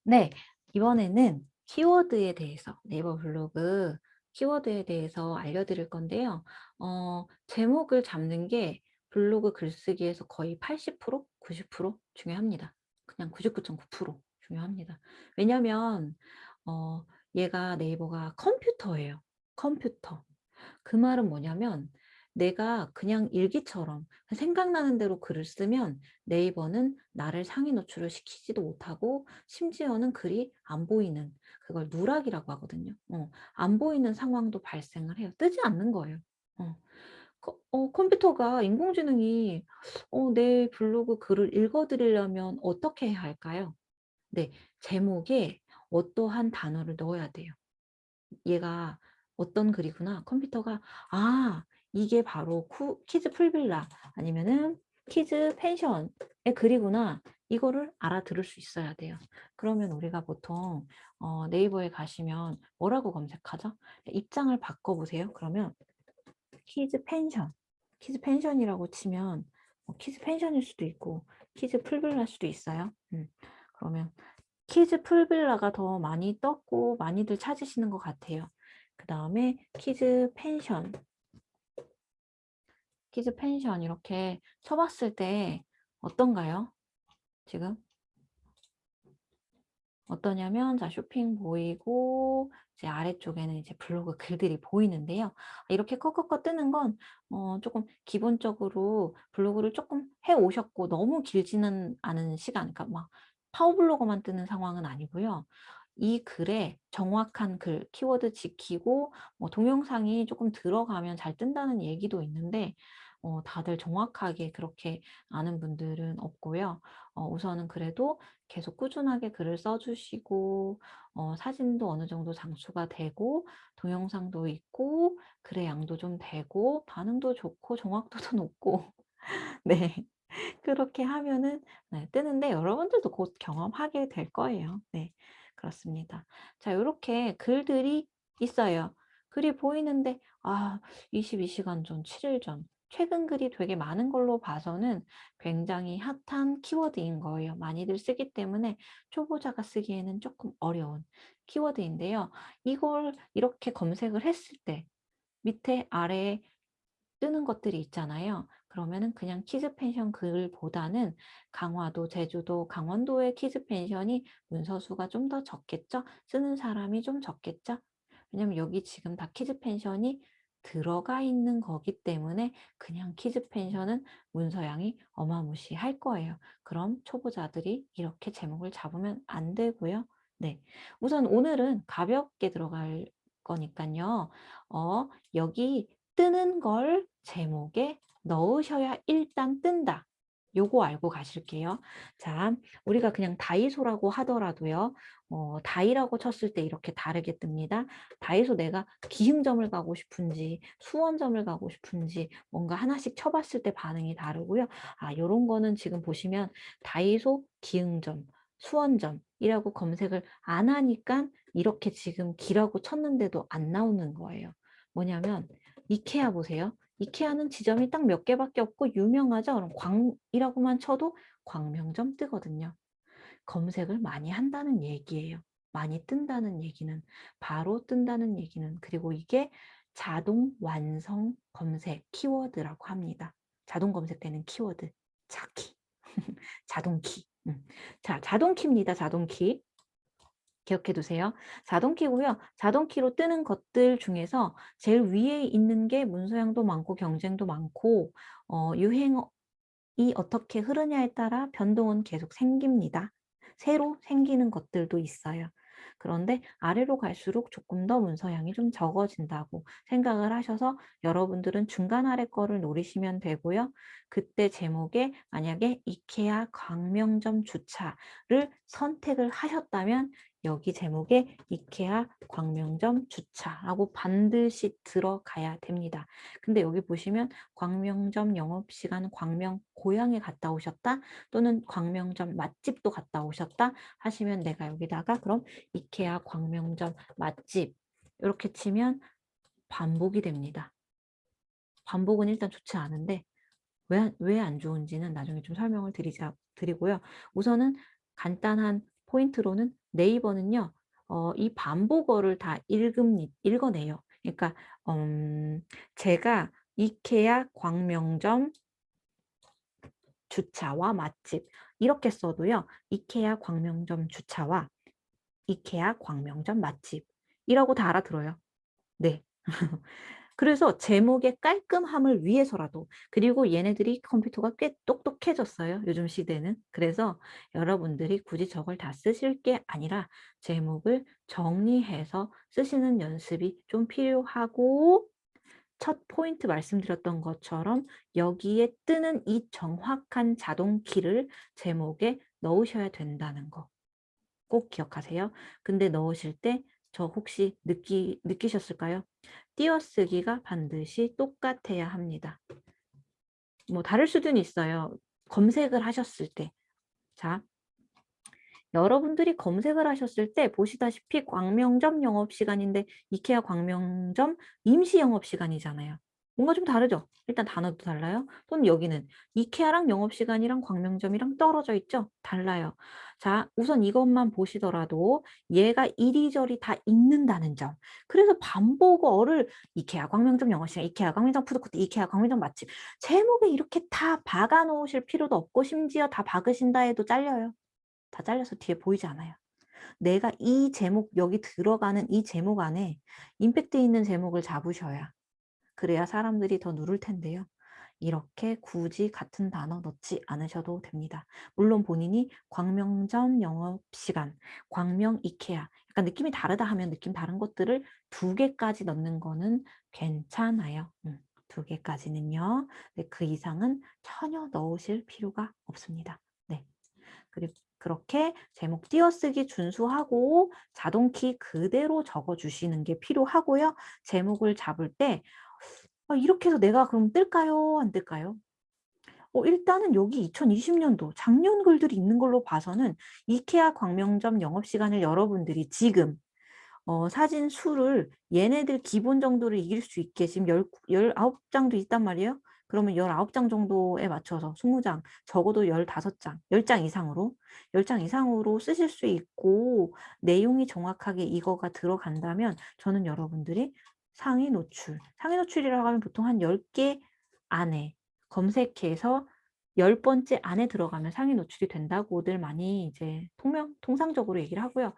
네, 이번에는 키워드에 대해서 네이버 블로그 키워드에 대해서 알려드릴 건데요. 제목을 잡는 게 블로그 글쓰기에서 거의 80%, 90% 중요합니다. 그냥 99.9% 중요합니다. 왜냐면 얘가 네이버가 컴퓨터예요. 컴퓨터. 그 말은 뭐냐면 내가 그냥 일기처럼 생각나는 대로 글을 쓰면 네이버는 나를 상위 노출을 시키지도 못하고 심지어는 글이 안 보이는 그걸 누락이라고 하거든요. 안 보이는 상황도 발생을 해요. 뜨지 않는 거예요. 컴퓨터가 인공지능이 내 블로그 글을 읽어드리려면 어떻게 해야 할까요? 네, 제목에 어떠한 단어를 넣어야 돼요. 얘가 어떤 글이구나. 컴퓨터가 아 이게 바로 키즈 풀빌라 아니면은 키즈 펜션의 글이구나. 이거를 알아들을 수 있어야 돼요. 그러면 우리가 보통 네이버에 가시면 뭐라고 검색하죠? 입장을 바꿔보세요. 그러면 키즈 펜션, 키즈 펜션이라고 치면 키즈 펜션일 수도 있고 키즈 풀빌라일 수도 있어요. 그러면 키즈 풀빌라가 더 많이 떴고 많이들 찾으시는 것 같아요. 그 다음에 키즈 펜션 이렇게 쳐봤을 때 어떤가요? 지금 어떠냐면 자 쇼핑 보이고 이제 아래쪽에는 이제 블로그 글들이 보이는데요. 이렇게 컷컷컷 뜨는 건 조금 기본적으로 블로그를 조금 해 오셨고 너무 길지는 않은 시간, 그러니까 막 파워블로거만 뜨는 상황은 아니고요. 이 글에 정확한 글, 키워드 지키고 동영상이 조금 들어가면 잘 뜬다는 얘기도 있는데 다들 정확하게 그렇게 아는 분들은 없고요. 우선은 그래도 계속 꾸준하게 글을 써주시고 사진도 어느 정도 장수가 되고 동영상도 있고 글의 양도 좀 되고 반응도 좋고 정확도도 높고 네 그렇게 하면은 네, 뜨는데 여러분들도 곧 경험하게 될 거예요. 네, 그렇습니다. 자, 이렇게 글들이 있어요. 글이 보이는데 22시간 전, 7일 전 최근 글이 되게 많은 걸로 봐서는 굉장히 핫한 키워드인 거예요. 많이들 쓰기 때문에 초보자가 쓰기에는 조금 어려운 키워드인데요. 이걸 이렇게 검색을 했을 때 밑에 아래에 뜨는 것들이 있잖아요. 그러면은 그냥 키즈 펜션 글보다는 강화도, 제주도, 강원도의 키즈 펜션이 문서 수가 좀 더 적겠죠? 쓰는 사람이 좀 적겠죠? 왜냐면 여기 지금 다 키즈 펜션이 들어가 있는 거기 때문에 그냥 키즈 펜션은 문서량이 어마무시할 거예요. 그럼 초보자들이 이렇게 제목을 잡으면 안 되고요. 네, 우선 오늘은 가볍게 들어갈 거니까요. 여기 뜨는 걸 제목에 넣으셔야 일단 뜬다. 요거 알고 가실게요. 자, 우리가 그냥 다이소라고 하더라도요. 다이라고 쳤을 때 이렇게 다르게 뜹니다. 다이소 내가 기흥점을 가고 싶은지 수원점을 가고 싶은지 뭔가 하나씩 쳐봤을 때 반응이 다르고요. 요런 거는 지금 보시면 다이소, 기흥점, 수원점이라고 검색을 안 하니까 이렇게 지금 기라고 쳤는데도 안 나오는 거예요. 뭐냐면 이케아 보세요. 이케아는 지점이 딱 몇 개밖에 없고 유명하죠. 그럼 광이라고만 쳐도 광명점 뜨거든요. 검색을 많이 한다는 얘기예요. 많이 뜬다는 얘기는, 바로 뜬다는 얘기는, 그리고 이게 자동 완성 검색 키워드라고 합니다. 자동 검색되는 키워드, 자키, 자동키. 자, 자동키입니다. 자동키. 기억해 두세요. 자동키고요. 자동키로 뜨는 것들 중에서 제일 위에 있는 게 문서량도 많고 경쟁도 많고 유행이 어떻게 흐르냐에 따라 변동은 계속 생깁니다. 새로 생기는 것들도 있어요. 그런데 아래로 갈수록 조금 더 문서량이 좀 적어진다고 생각을 하셔서 여러분들은 중간 아래 거를 노리시면 되고요. 그때 제목에 만약에 이케아 광명점 주차를 선택을 하셨다면 여기 제목에 이케아 광명점 주차라고 반드시 들어가야 됩니다. 근데 여기 보시면 광명점 영업시간 광명 고향에 갔다 오셨다 또는 광명점 맛집도 갔다 오셨다 하시면 내가 여기다가 그럼 이케아 광명점 맛집 이렇게 치면 반복이 됩니다. 반복은 일단 좋지 않은데 왜 안 좋은지는 나중에 좀 설명을 드리고요. 우선은 간단한 포인트로는 네이버는요. 이 반복어를 다 읽어내요. 그러니까 제가 이케아 광명점 주차와 맛집 이렇게 써도요. 이케아 광명점 주차와 이케아 광명점 맛집이라고 다 알아들어요. 네. 그래서 제목의 깔끔함을 위해서라도 그리고 얘네들이 컴퓨터가 꽤 똑똑해졌어요. 요즘 시대는. 그래서 여러분들이 굳이 저걸 다 쓰실 게 아니라 제목을 정리해서 쓰시는 연습이 좀 필요하고 첫 포인트 말씀드렸던 것처럼 여기에 뜨는 이 정확한 자동 키를 제목에 넣으셔야 된다는 거 꼭 기억하세요. 근데 넣으실 때 저 혹시 느끼셨을까요? 띄어쓰기가 반드시 똑같아야 합니다. 뭐 다를 수는 있어요. 검색을 하셨을 때. 자, 여러분들이 검색을 하셨을 때 보시다시피 광명점 영업시간인데 이케아 광명점 임시 영업시간이잖아요. 뭔가 좀 다르죠? 일단 단어도 달라요. 또는 여기는 이케아랑 영업시간이랑 광명점이랑 떨어져 있죠? 달라요. 자, 우선 이것만 보시더라도 얘가 이리저리 다 읽는다는 점. 그래서 반복어를 이케아 광명점 영업시간, 이케아 광명점 푸드코트, 이케아 광명점 맛집 제목에 이렇게 다 박아 놓으실 필요도 없고 심지어 다 박으신다 해도 잘려요. 다 잘려서 뒤에 보이지 않아요. 내가 이 제목 여기 들어가는 이 제목 안에 임팩트 있는 제목을 잡으셔야 그래야 사람들이 더 누를 텐데요. 이렇게 굳이 같은 단어 넣지 않으셔도 됩니다. 물론 본인이 광명점 영업시간, 광명 이케아 약간 느낌이 다르다 하면 느낌 다른 것들을 2개까지 넣는 거는 괜찮아요. 2개까지는요. 네, 그 이상은 전혀 넣으실 필요가 없습니다. 네. 그리고 그렇게 제목 띄어쓰기 준수하고 자동키 그대로 적어주시는 게 필요하고요. 제목을 잡을 때 이렇게 해서 내가 그럼 뜰까요? 안 뜰까요? 일단은 여기 2020년도 작년 글들이 있는 걸로 봐서는 이케아 광명점 영업시간을 여러분들이 지금 사진 수를 얘네들 기본 정도를 이길 수 있게 지금 19장도 있단 말이에요. 그러면 19장 정도에 맞춰서 20장, 적어도 15장, 10장 이상으로 10장 이상으로 쓰실 수 있고 내용이 정확하게 이거가 들어간다면 저는 여러분들이 상위 노출이라고 하면 보통 한 10개 안에 검색해서 10번째 안에 들어가면 상위 노출이 된다고들 많이 이제 통상적으로 얘기를 하고요.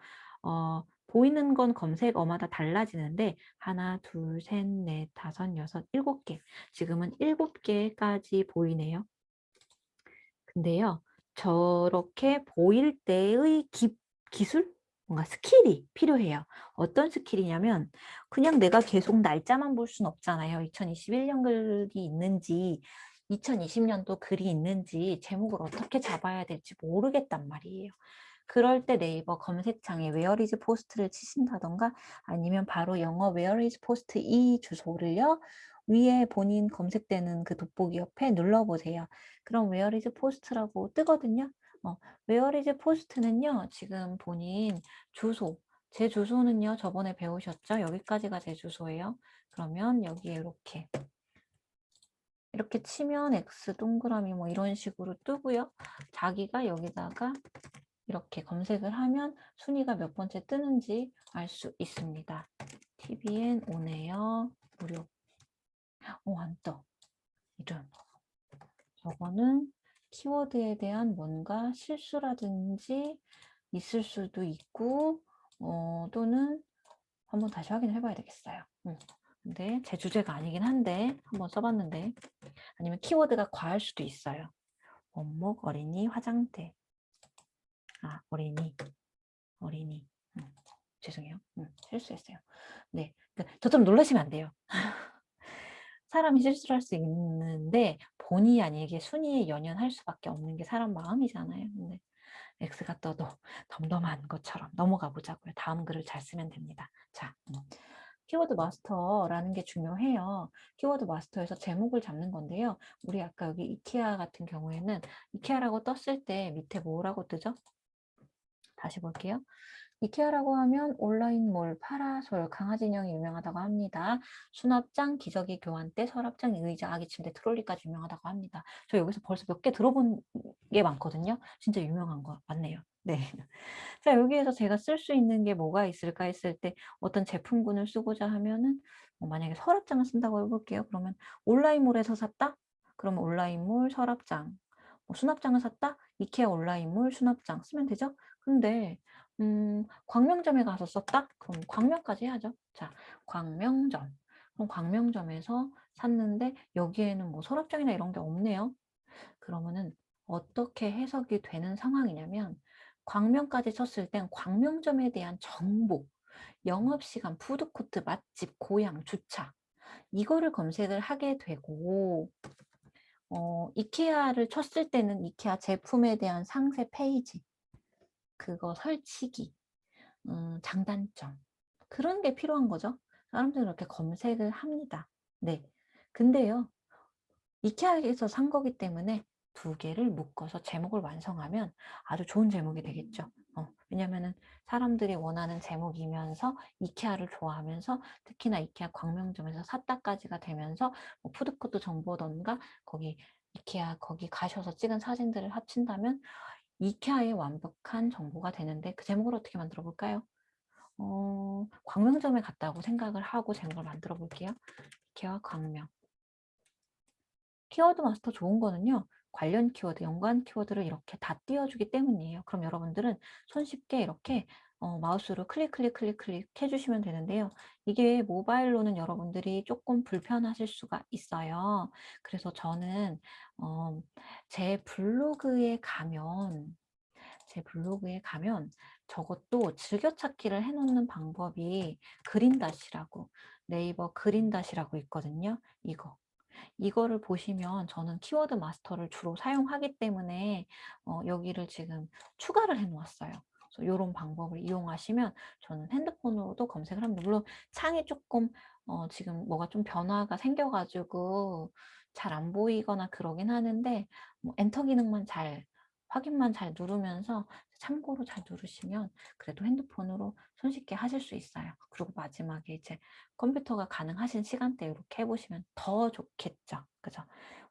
보이는 건 검색어마다 달라지는데 하나, 둘, 셋, 넷, 다섯, 여섯, 7개. 지금은 7개까지 보이네요. 근데요. 저렇게 보일 때의 기술? 뭔가 스킬이 필요해요. 어떤 스킬이냐면 그냥 내가 계속 날짜만 볼 수는 없잖아요. 2021년 글이 있는지 2020년도 글이 있는지 제목을 어떻게 잡아야 될지 모르겠단 말이에요. 그럴 때 네이버 검색창에 Where is post를 치신다던가 아니면 바로 영어 Where is post 이 주소를요. 위에 본인 검색되는 그 돋보기 옆에 눌러보세요. 그럼 Where is post라고 뜨거든요. Where is post는요. 지금 본인 주소, 제 주소는요. 저번에 배우셨죠? 여기까지가 제 주소예요. 그러면 여기에 이렇게 치면 X 동그라미 뭐 이런 식으로 뜨고요. 자기가 여기다가 이렇게 검색을 하면 순위가 몇 번째 뜨는지 알 수 있습니다. TVN 오네요. 무료. 안 떠. 이런. 저거는 키워드에 대한 뭔가 실수라든지 있을 수도 있고 또는 한번 다시 확인해 봐야 되겠어요. 근데 제 주제가 아니긴 한데 한번 써봤는데 아니면 키워드가 과할 수도 있어요. 원목, 어린이, 화장대. 어린이. 죄송해요. 실수했어요. 네. 저처럼 놀라시면 안 돼요. 사람이 실수를 할 수 있는데 본의 아니게 순위에 연연할 수밖에 없는 게 사람 마음이잖아요. 근데 X가 떠도 덤덤한 것처럼 넘어가 보자고요. 다음 글을 잘 쓰면 됩니다. 자, 키워드 마스터라는 게 중요해요. 키워드 마스터에서 제목을 잡는 건데요. 우리 아까 여기 이케아 같은 경우에는 이케아라고 떴을 때 밑에 뭐라고 뜨죠? 다시 볼게요. 이케아라고 하면 온라인몰, 파라솔, 강아지 인형이 유명하다고 합니다. 수납장, 기저귀 교환대, 서랍장, 의자, 아기 침대, 트롤리까지 유명하다고 합니다. 저 여기서 벌써 몇 개 들어본 게 많거든요. 진짜 유명한 거 맞네요. 네. 자, 여기에서 제가 쓸 수 있는 게 뭐가 있을까 했을 때 어떤 제품군을 쓰고자 하면은 만약에 서랍장을 쓴다고 해볼게요. 그러면 온라인몰에서 샀다? 그러면 온라인몰 서랍장. 수납장을 샀다? 이케아 온라인몰 수납장 쓰면 되죠? 근데 광명점에 가서 썼다? 그럼 광명까지 해야죠. 자, 광명점. 그럼 광명점에서 샀는데 여기에는 뭐 서랍장이나 이런 게 없네요. 그러면은 어떻게 해석이 되는 상황이냐면 광명까지 쳤을 땐 광명점에 대한 정보, 영업시간, 푸드코트, 맛집, 고향, 주차 이거를 검색을 하게 되고 이케아를 쳤을 때는 이케아 제품에 대한 상세 페이지, 그거 설치기, 장단점 그런 게 필요한 거죠. 사람들은 이렇게 검색을 합니다. 네. 근데요. 이케아에서 산 거기 때문에 두 개를 묶어서 제목을 완성하면 아주 좋은 제목이 되겠죠. 왜냐면은 사람들이 원하는 제목이면서 이케아를 좋아하면서 특히나 이케아 광명점에서 샀다까지가 되면서 뭐 푸드코트 정보던가 거기 이케아 거기 가셔서 찍은 사진들을 합친다면 이케아의 완벽한 정보가 되는데 그 제목을 어떻게 만들어 볼까요? 광명점에 갔다고 생각을 하고 제목을 만들어 볼게요. 이케아 광명. 키워드 마스터 좋은 거는요. 관련 키워드, 연관 키워드를 이렇게 다 띄워주기 때문이에요. 그럼 여러분들은 손쉽게 이렇게 마우스로 클릭 해주시면 되는데요. 이게 모바일로는 여러분들이 조금 불편하실 수가 있어요. 그래서 저는 제 블로그에 가면 저것도 즐겨찾기를 해놓는 방법이 그린닷이라고 네이버 그린닷이라고 있거든요. 이거를 보시면 저는 키워드 마스터를 주로 사용하기 때문에 여기를 지금 추가를 해 놓았어요. 그래서 이런 방법을 이용하시면 저는 핸드폰으로도 검색을 합니다. 물론 창이 조금 지금 뭐가 좀 변화가 생겨가지고 잘 안 보이거나 그러긴 하는데 뭐 엔터 기능만 확인만 잘 누르면서 참고로 잘 누르시면 그래도 핸드폰으로 손쉽게 하실 수 있어요. 그리고 마지막에 이제 컴퓨터가 가능하신 시간대 이렇게 해보시면 더 좋겠죠. 그죠?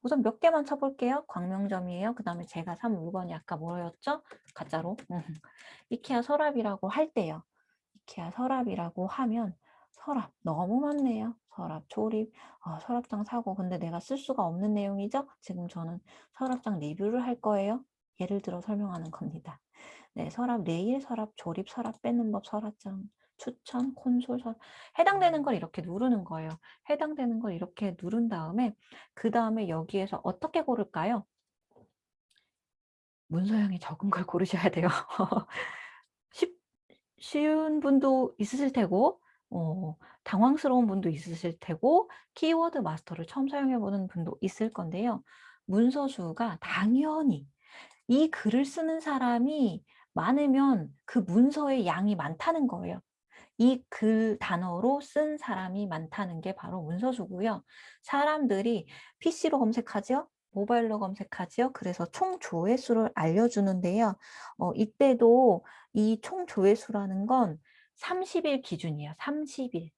우선 몇 개만 쳐볼게요. 광명점이에요. 그 다음에 제가 산 물건이 아까 뭐였죠? 가짜로. 이케아 서랍이라고 할 때요. 이케아 서랍이라고 하면 서랍 너무 많네요. 서랍 조립, 서랍장 사고 근데 내가 쓸 수가 없는 내용이죠. 지금 저는 서랍장 리뷰를 할 거예요. 예를 들어 설명하는 겁니다. 네, 서랍 레일, 서랍 조립, 서랍 빼는 법, 서랍장 추천, 콘솔, 해당되는 걸 이렇게 누르는 거예요. 해당되는 걸 이렇게 누른 다음에 그 다음에 여기에서 어떻게 고를까요? 문서량이 적은 걸 고르셔야 돼요. 쉬운 분도 있으실 테고 당황스러운 분도 있으실 테고 키워드 마스터를 처음 사용해 보는 분도 있을 건데요. 문서 수가 당연히 이 글을 쓰는 사람이 많으면 그 문서의 양이 많다는 거예요. 이 글 단어로 쓴 사람이 많다는 게 바로 문서수고요. 사람들이 PC로 검색하죠. 모바일로 검색하죠. 그래서 총 조회수를 알려주는데요. 이때도 이 총 조회수라는 건 30일 기준이에요. 30일.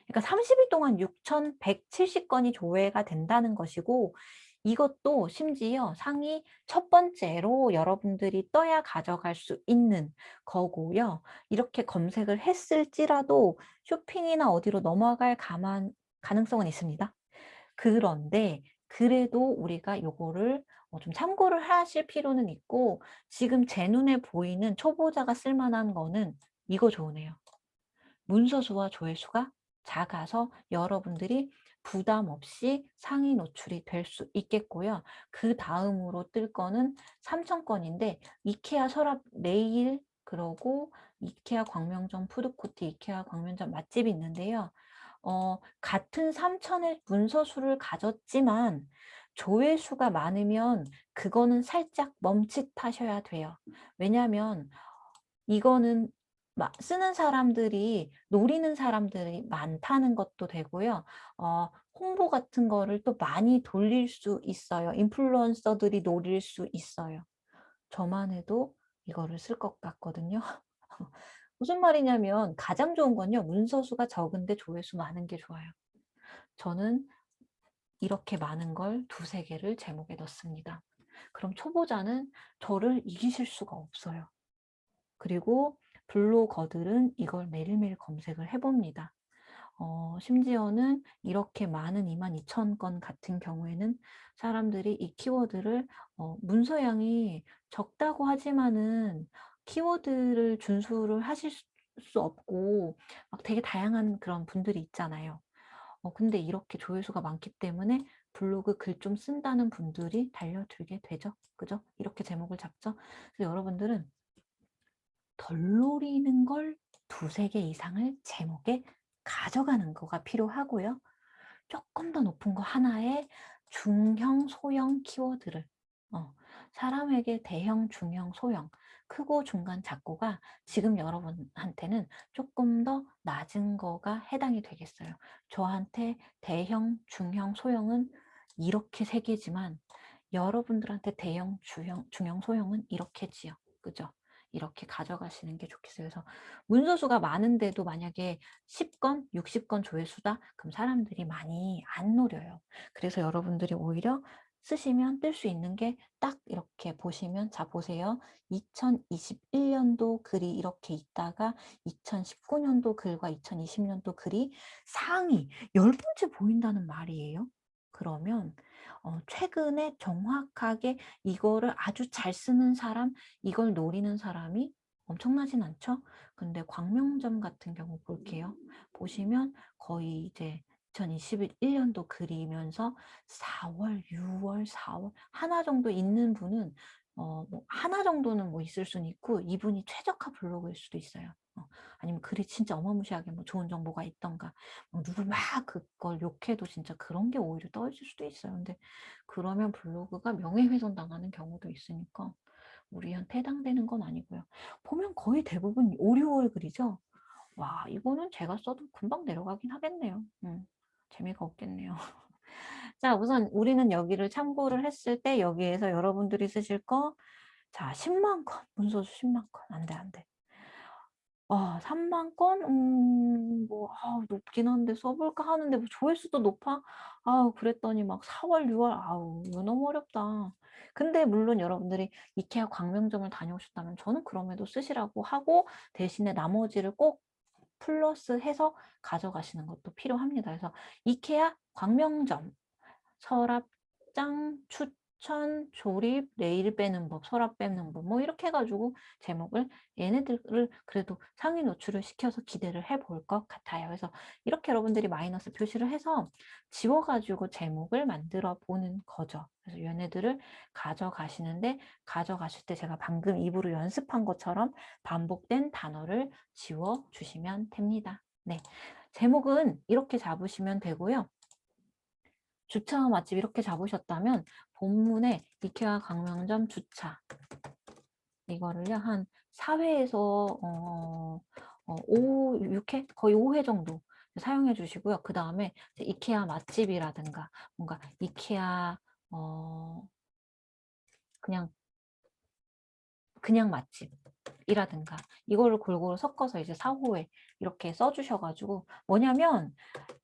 그러니까 30일 동안 6,170건이 조회가 된다는 것이고 이것도 심지어 상위 첫 번째로 여러분들이 떠야 가져갈 수 있는 거고요. 이렇게 검색을 했을지라도 쇼핑이나 어디로 넘어갈 가능성은 있습니다. 그런데 그래도 우리가 요거를 좀 참고를 하실 필요는 있고 지금 제 눈에 보이는 초보자가 쓸만한 거는 이거 좋으네요. 문서수와 조회수가 작아서 여러분들이 부담 없이 상위 노출이 될 수 있겠고요. 그 다음으로 뜰 거는 3,000건인데 이케아 서랍 레일 그러고 이케아 광명점 푸드코트, 이케아 광명점 맛집이 있는데요. 같은 3,000의 문서수를 가졌지만 조회수가 많으면 그거는 살짝 멈칫하셔야 돼요. 왜냐하면 이거는 쓰는 사람들이 노리는 사람들이 많다는 것도 되고요. 홍보 같은 거를 또 많이 돌릴 수 있어요. 인플루언서들이 노릴 수 있어요. 저만 해도 이거를 쓸 것 같거든요. 무슨 말이냐면 가장 좋은 건요. 문서수가 적은데 조회수 많은 게 좋아요. 저는 이렇게 많은 걸 두세 개를 제목에 넣습니다. 그럼 초보자는 저를 이기실 수가 없어요. 그리고 블로거들은 이걸 매일매일 검색을 해봅니다. 심지어는 이렇게 많은 22,000건 같은 경우에는 사람들이 이 키워드를 문서량이 적다고 하지만은 키워드를 준수를 하실 수 없고 막 되게 다양한 그런 분들이 있잖아요. 근데 이렇게 조회수가 많기 때문에 블로그 글 좀 쓴다는 분들이 달려들게 되죠. 그죠? 이렇게 제목을 잡죠. 그래서 여러분들은 덜 노리는 걸 두세 개 이상을 제목에 가져가는 거가 필요하고요. 조금 더 높은 거 하나에 중형, 소형 키워드를 사람에게 대형, 중형, 소형, 크고 중간, 작고가 지금 여러분한테는 조금 더 낮은 거가 해당이 되겠어요. 저한테 대형, 중형, 소형은 이렇게 세 개지만 여러분들한테 대형, 중형, 소형은 이렇게지요. 그죠? 이렇게 가져가시는 게 좋겠어요. 그래서 문서수가 많은데도 만약에 10건, 60건 조회수다? 그럼 사람들이 많이 안 노려요. 그래서 여러분들이 오히려 쓰시면 뜰 수 있는 게 딱 이렇게 보시면, 자 보세요. 2021년도 글이 이렇게 있다가 2019년도 글과 2020년도 글이 상위 10번째 보인다는 말이에요. 그러면 최근에 정확하게 이거를 아주 잘 쓰는 사람, 이걸 노리는 사람이 엄청나진 않죠? 근데 광명점 같은 경우 볼게요. 보시면 거의 이제 2021년도 글이면서 4월, 6월, 4월 하나 정도 있는 분은 뭐 하나 정도는 뭐 있을 수는 있고 이분이 최적화 블로그일 수도 있어요. 아니면 글이 진짜 어마무시하게 뭐 좋은 정보가 있던가 누굴 막 그걸 욕해도 진짜 그런 게 오히려 떨어질 수도 있어요. 근데 그러면 블로그가 명예훼손 당하는 경우도 있으니까 우리한테 해당되는 건 아니고요. 보면 거의 대부분 5, 6월 글이죠. 와, 이거는 제가 써도 금방 내려가긴 하겠네요. 재미가 없겠네요. 자, 우선 우리는 여기를 참고를 했을 때 여기에서 여러분들이 쓰실 거, 자, 10만 건, 문서수 10만 건. 안 돼, 안 돼. 3만 건? 뭐, 높긴 한데 써볼까 하는데 뭐 조회수도 높아? 그랬더니 막 4월, 6월, 이거 너무 어렵다. 근데 물론 여러분들이 이케아 광명점을 다녀오셨다면 저는 그럼에도 쓰시라고 하고 대신에 나머지를 꼭 플러스해서 가져가시는 것도 필요합니다. 그래서 이케아 광명점, 서랍장, 추천, 조립, 레일 빼는 법, 서랍 빼는 법 뭐 이렇게 해가지고 제목을 얘네들을 그래도 상위 노출을 시켜서 기대를 해볼 것 같아요. 그래서 이렇게 여러분들이 마이너스 표시를 해서 지워가지고 제목을 만들어 보는 거죠. 그래서 얘네들을 가져가시는데 가져가실 때 제가 방금 입으로 연습한 것처럼 반복된 단어를 지워주시면 됩니다. 네, 제목은 이렇게 잡으시면 되고요. 주차 맛집 이렇게 잡으셨다면 본문에 이케아 광명점 주차 이거를요 한 4회에서 6회? 거의 5회 정도 사용해 주시고요. 그 다음에 이케아 맛집이라든가 뭔가 이케아 그냥 맛집이라든가 이거를 골고루 섞어서 이제 4호에 이렇게 써주셔가지고 뭐냐면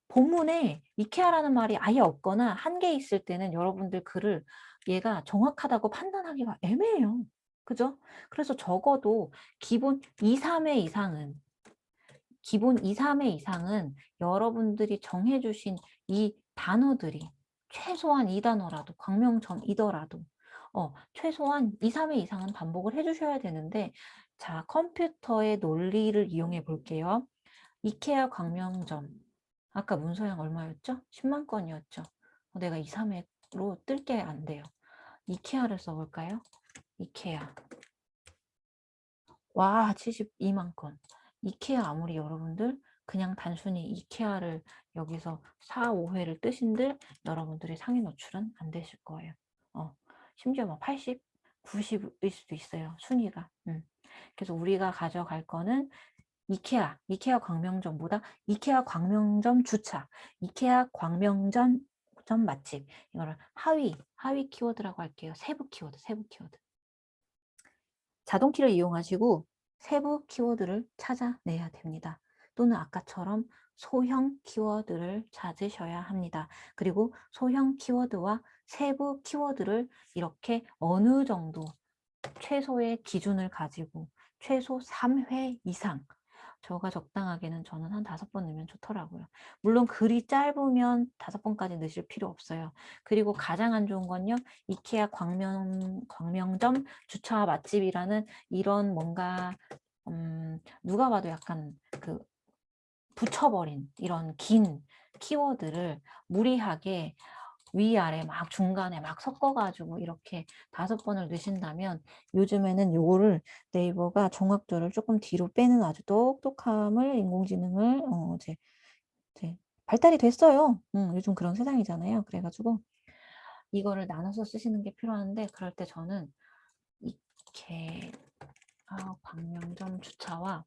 본문에 이케아라는 말이 아예 없거나 한 개 있을 때는 여러분들 글을 얘가 정확하다고 판단하기가 애매해요. 그죠? 그래서 적어도 기본 2, 3회 이상은 여러분들이 정해주신 이 단어들이 최소한 2단어라도 광명점이더라도 최소한 2, 3회 이상은 반복을 해주셔야 되는데 자, 컴퓨터의 논리를 이용해 볼게요. 이케아 광명점 아까 문서량 얼마였죠? 10만 건이었죠. 내가 2, 3회로 뜰 게 안 돼요. 이케아를 써볼까요? 이케아. 와, 72만 건. 이케아 아무리 여러분들 그냥 단순히 이케아를 여기서 4, 5회를 뜨신들 여러분들의 상위 노출은 안 되실 거예요. 심지어 막 80, 90일 수도 있어요. 순위가. 그래서 우리가 가져갈 거는 이케아 광명점보다 이케아 광명점 주차, 이케아 광명점 맛집 이거를 하위 키워드라고 할게요. 세부 키워드. 자동키를 이용하시고 세부 키워드를 찾아내야 됩니다. 또는 아까처럼 소형 키워드를 찾으셔야 합니다. 그리고 소형 키워드와 세부 키워드를 이렇게 어느 정도 최소의 기준을 가지고 최소 3회 이상, 저가 적당하게는 저는 한 5번 넣으면 좋더라고요. 물론 글이 짧으면 5번까지 넣으실 필요 없어요. 그리고 가장 안 좋은 건요, 이케아 광명점 주차 맛집이라는 이런 뭔가 누가 봐도 약간 그 붙여버린 이런 긴 키워드를 무리하게 위아래 막 중간에 막 섞어가지고 이렇게 5번을 넣으신다면, 요즘에는 요거를 네이버가 정확도를 조금 뒤로 빼는 아주 똑똑함을, 인공지능을 이제 발달이 됐어요. 요즘 그런 세상이잖아요. 그래가지고 이거를 나눠서 쓰시는 게 필요한데, 그럴 때 저는 이케아 광명점 주차와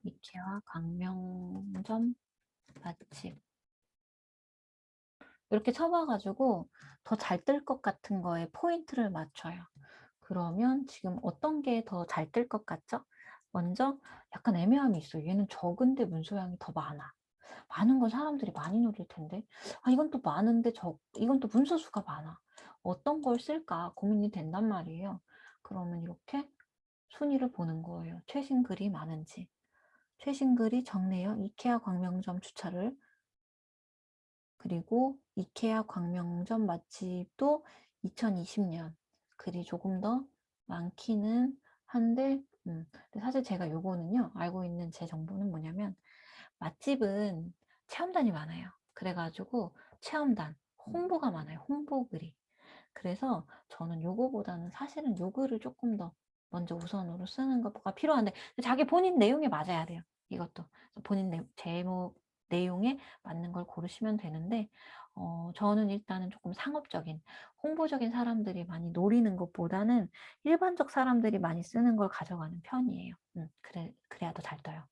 이케아 광명점 맛집 이렇게 쳐봐가지고 더 잘 뜰 것 같은 거에 포인트를 맞춰요. 그러면 지금 어떤 게 더 잘 뜰 것 같죠? 먼저 약간 애매함이 있어요. 얘는 적은데 문서량이 더 많아. 많은 건 사람들이 많이 노릴 텐데, 아 이건 또 많은데 이건 또 문서 수가 많아. 어떤 걸 쓸까 고민이 된단 말이에요. 그러면 이렇게 순위를 보는 거예요. 최신 글이 많은지. 최신 글이 적네요. 이케아 광명점 주차를. 그리고 이케아 광명점 맛집도 2020년 글이 조금 더 많기는 한데, 근데 사실 제가 요거는요, 알고 있는 제 정보는 뭐냐면, 맛집은 체험단이 많아요. 그래가지고 체험단 홍보가 많아요. 홍보 글이. 그래서 저는 요거보다는 사실은 요 글을 조금 더 먼저 우선으로 쓰는 것가 필요한데, 자기 본인 내용에 맞아야 돼요. 이것도 본인 제목 내용에 맞는 걸 고르시면 되는데, 저는 일단은 조금 상업적인 홍보적인 사람들이 많이 노리는 것보다는 일반적 사람들이 많이 쓰는 걸 가져가는 편이에요. 그래야 더 잘 떠요.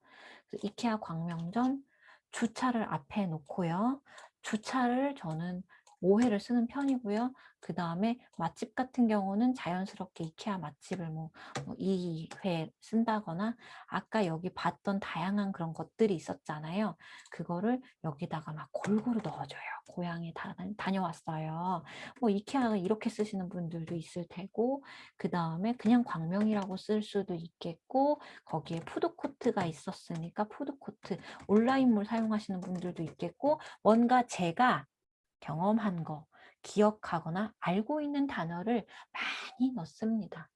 이케아 광명점 주차를 앞에 놓고요. 주차를 저는 5회를 쓰는 편이고요. 그 다음에 맛집 같은 경우는 자연스럽게 이케아 맛집을 뭐 2회 쓴다거나, 아까 여기 봤던 다양한 그런 것들이 있었잖아요. 그거를 여기다가 막 골고루 넣어줘요. 고향에 다녀왔어요. 뭐 이케아가 이렇게 쓰시는 분들도 있을 테고, 그 다음에 그냥 광명이라고 쓸 수도 있겠고, 거기에 푸드코트가 있었으니까 푸드코트, 온라인몰 사용하시는 분들도 있겠고, 뭔가 제가 경험한 거, 기억하거나 알고 있는 단어를 많이 넣습니다.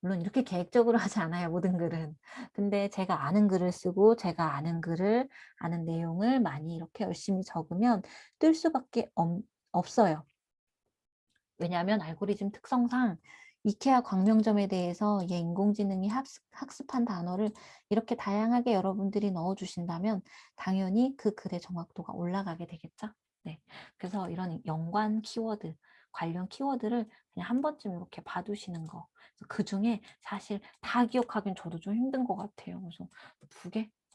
물론 이렇게 계획적으로 하지 않아요, 모든 글은. 근데 제가 아는 글을 쓰고, 제가 아는 내용을 많이 이렇게 열심히 적으면 뜰 수밖에 없어요. 왜냐하면 알고리즘 특성상 이케아 광명점에 대해서 얘 인공지능이 학습한 단어를 이렇게 다양하게 여러분들이 넣어주신다면 당연히 그 글의 정확도가 올라가게 되겠죠. 네. 그래서 이런 연관 키워드, 관련 키워드를 그냥 한 번쯤 이렇게 봐두시는 거. 그 중에 사실 다 기억하기는 저도 좀 힘든 것 같아요. 그래서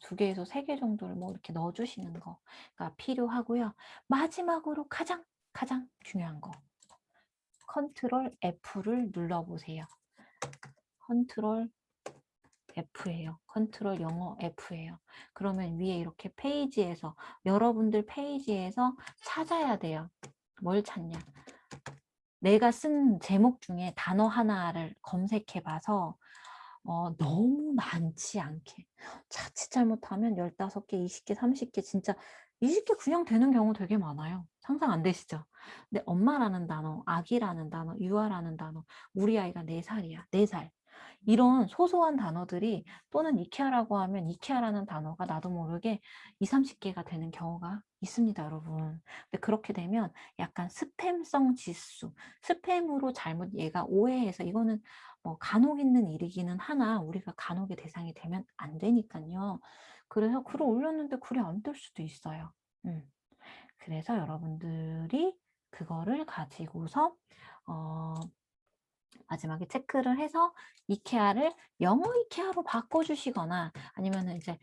2개에서 3개 정도를 뭐 이렇게 넣어주시는 거가 필요하고요. 마지막으로 가장 중요한 거. 컨트롤 F를 눌러보세요. 컨트롤 F예요. 컨트롤 영어 F예요. 그러면 위에 이렇게 페이지에서, 여러분들 페이지에서 찾아야 돼요. 뭘 찾냐? 내가 쓴 제목 중에 단어 하나를 검색해 봐서 너무 많지 않게, 자칫 잘못하면 15개, 20개, 30개, 진짜 20개 그냥 되는 경우 되게 많아요. 상상 안 되시죠? 근데 엄마라는 단어, 아기라는 단어, 유아라는 단어, 우리 아이가 4살이야, 4살. 이런 소소한 단어들이, 또는 이케아라고 하면 이케아라는 단어가 나도 모르게 2, 30개가 되는 경우가 있습니다, 여러분. 근데 그렇게 되면 약간 스팸성 지수, 스팸으로 잘못 얘가 오해해서, 이거는 뭐 간혹 있는 일이기는 하나 우리가 간혹의 대상이 되면 안 되니까요. 그래서 글을 올렸는데 글이 안 뜰 수도 있어요. 그래서 여러분들이 그거를 가지고서 마지막에 체크를 해서 이케아를 영어 이케아로 바꿔주시거나, 아니면 이제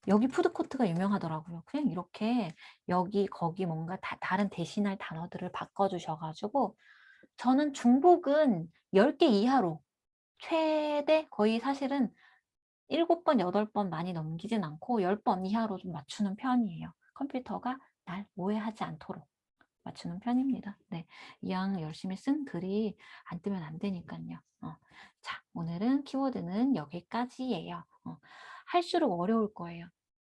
여기 푸드코트가 유명하더라고요. 그냥 이렇게 여기 거기 뭔가 다른 대신할 단어들을 바꿔주셔가지고 저는 중복은 10개 이하로 최대 거의 사실은 7 번, 8번 많이 넘기진 않고 10번 이하로 좀 맞추는 편이에요. 컴퓨터가 날 오해하지 않도록 맞추는 편입니다. 네. 이왕 열심히 쓴 글이 안 뜨면 안 되니깐요. 자, 오늘은 키워드는 여기까지예요. 할수록 어려울 거예요.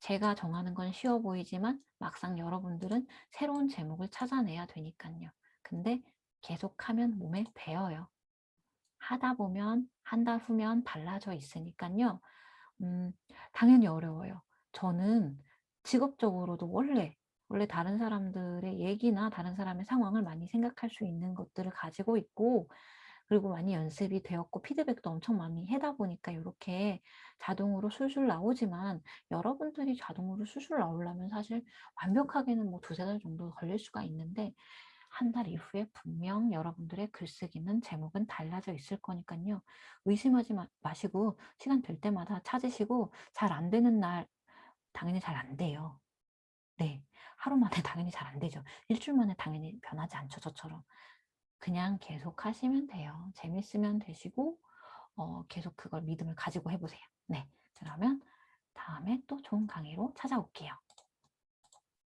제가 정하는 건 쉬워 보이지만 막상 여러분들은 새로운 제목을 찾아내야 되니깐요. 근데 계속하면 몸에 배어요. 하다 보면 한 달 후면 달라져 있으니깐요. 음 당연히 어려워요. 저는 직업적으로도 원래 다른 사람들의 얘기나 다른 사람의 상황을 많이 생각할 수 있는 것들을 가지고 있고, 그리고 많이 연습이 되었고 피드백도 엄청 많이 하다 보니까 요렇게 자동으로 술술 나오지만, 여러분들이 자동으로 술술 나오려면 사실 완벽하게는 뭐 2-3달 정도 걸릴 수가 있는데, 한 달 이후에 분명 여러분들의 글쓰기는 제목은 달라져 있을 거니깐요. 의심하지 마시고 시간 될 때마다 찾으시고, 잘 안 되는 날 당연히 잘 안 돼요. 네. 하루 만에 당연히 잘 안 되죠. 일 주일 만에 당연히 변하지 않죠, 저처럼. 그냥 계속 하시면 돼요. 재밌으면 되시고 계속 그걸 믿음을 가지고 해 보세요. 네. 그러면 다음에 또 좋은 강의로 찾아올게요.